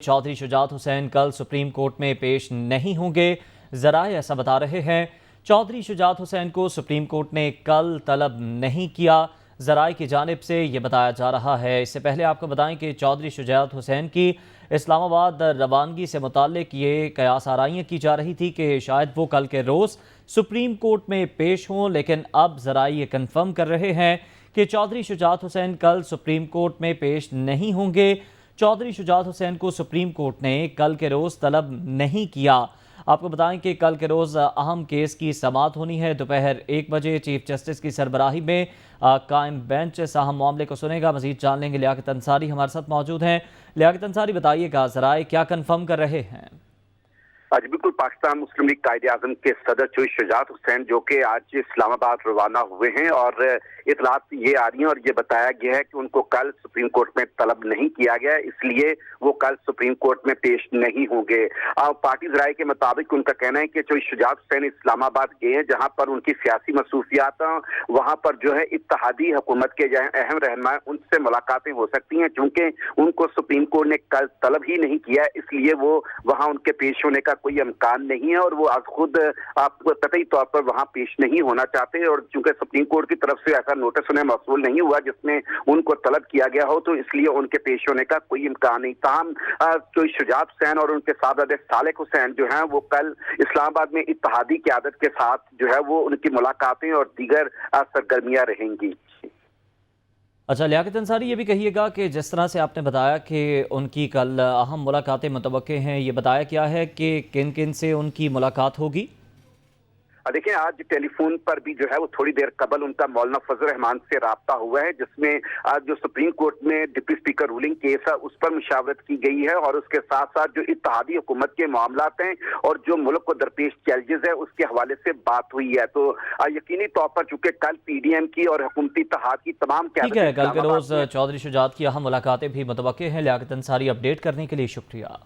चौधरी शुजात हुसैन कल supreme court में पेश नहीं होंगे। ज़राए ऐसा बता रहे हैं। चौधरी शुजात हुसैन को सुप्रीम कोर्ट ने कल तलब नहीं किया। ज़राए की जानिब से ये बताया जा रहा है। इससे पहले आपको बताएं कि चौधरी शुजात हुसैन की इस्लामाबाद रवानगी से मुताल्लिक ये कयास आराइयाँ की जा रही थी कि शायद वो कल के रोज़ सुप्रीम कोर्ट में पेश हों, लेकिन अब ज़राए ये कन्फर्म कर रहे हैं कि चौधरी शुजात हुसैन कल सुप्रीम कोर्ट में पेश नहीं होंगे। चौधरी शुजात हुसैन को सुप्रीम कोर्ट ने कल के रोज़ तलब नहीं किया। आपको बताएं कि कल के रोज़ अहम केस की समाअत होनी है। दोपहर 1 बजे चीफ जस्टिस की सरबराही में कायम बेंच अहम मामले को सुनेगा। मज़ीद जान लेंगे। लियाकत अंसारी हमारे साथ मौजूद हैं। लियाकत अंसारी, बताइएगा ज़राए क्या कन्फर्म कर रहे हैं? आज बिल्कुल पाकिस्तान मुस्लिम लीग कायदे-ए-आज़म के सदर चौधरी शुजात हुसैन जो कि आज इस्लामाबाद रवाना हुए हैं और इतलात ये आ रही हैं और ये बताया गया है कि उनको कल सुप्रीम कोर्ट में तलब नहीं किया गया, इसलिए वो कल सुप्रीम कोर्ट में पेश नहीं होंगे। पार्टी ज़राए के मुताबिक उनका कहना है कि चौधरी शुजात हुसैन इस्लामाबाद गए हैं जहाँ पर उनकी सियासी मसरूफियात, वहाँ पर जो है इत्तेहादी हुकूमत के अहम रहनुमा उनसे मुलाकातें हो सकती हैं। चूँकि उनको सुप्रीम कोर्ट ने कल तलब ही नहीं किया, इसलिए वो वहाँ उनके पेश होने का कोई इम्कान नहीं है और वो आज खुद आपको कतई तौर पर वहां पेश नहीं होना चाहते। और चूंकि सुप्रीम कोर्ट की तरफ से ऐसा नोटिस उन्हें मौसूल नहीं हुआ जिसमें उनको तलब किया गया हो, तो इसलिए उनके पेश होने का कोई इम्कान नहीं। ताहम चौधरी शुजात हुसैन और उनके साहबजादे सालेक हुसैन जो हैं वो कल इस्लामाबाद में इत्तेहादी क़यादत के साथ जो है वो उनकी मुलाकातें और दीगर सरगर्मियां रहेंगी। अच्छा लियाकत अंसारी, ये भी कहिएगा कि जिस तरह से आपने बताया कि उनकी कल अहम मुलाकातें मुतवक्के हैं, ये बताया क्या है कि किन किन से उनकी मुलाकात होगी? देखिए, आज टेलीफोन पर भी जो है वो थोड़ी देर कबल उनका मौलाना फजल रहमान से राब्ता हुआ है, जिसमें आज जो सुप्रीम कोर्ट में डिप्टी स्पीकर रूलिंग केस है उस पर मुशावरत की गई है और उसके साथ साथ जो इत्तेहादी हुकूमत के मामलात हैं और जो मुल्क को दरपेश चैलेंजेस है उसके हवाले से बात हुई है। तो यकीनी तौर पर चूंकि कल पीडीएम की और हुकूमती इत्तेहाद की तमाम ठीक है, कल के रोज चौधरी शुजात की अहम मुलाकातें भी मुतवक्के हैं। लियाकत अंसारी, अपडेट करने के लिए शुक्रिया।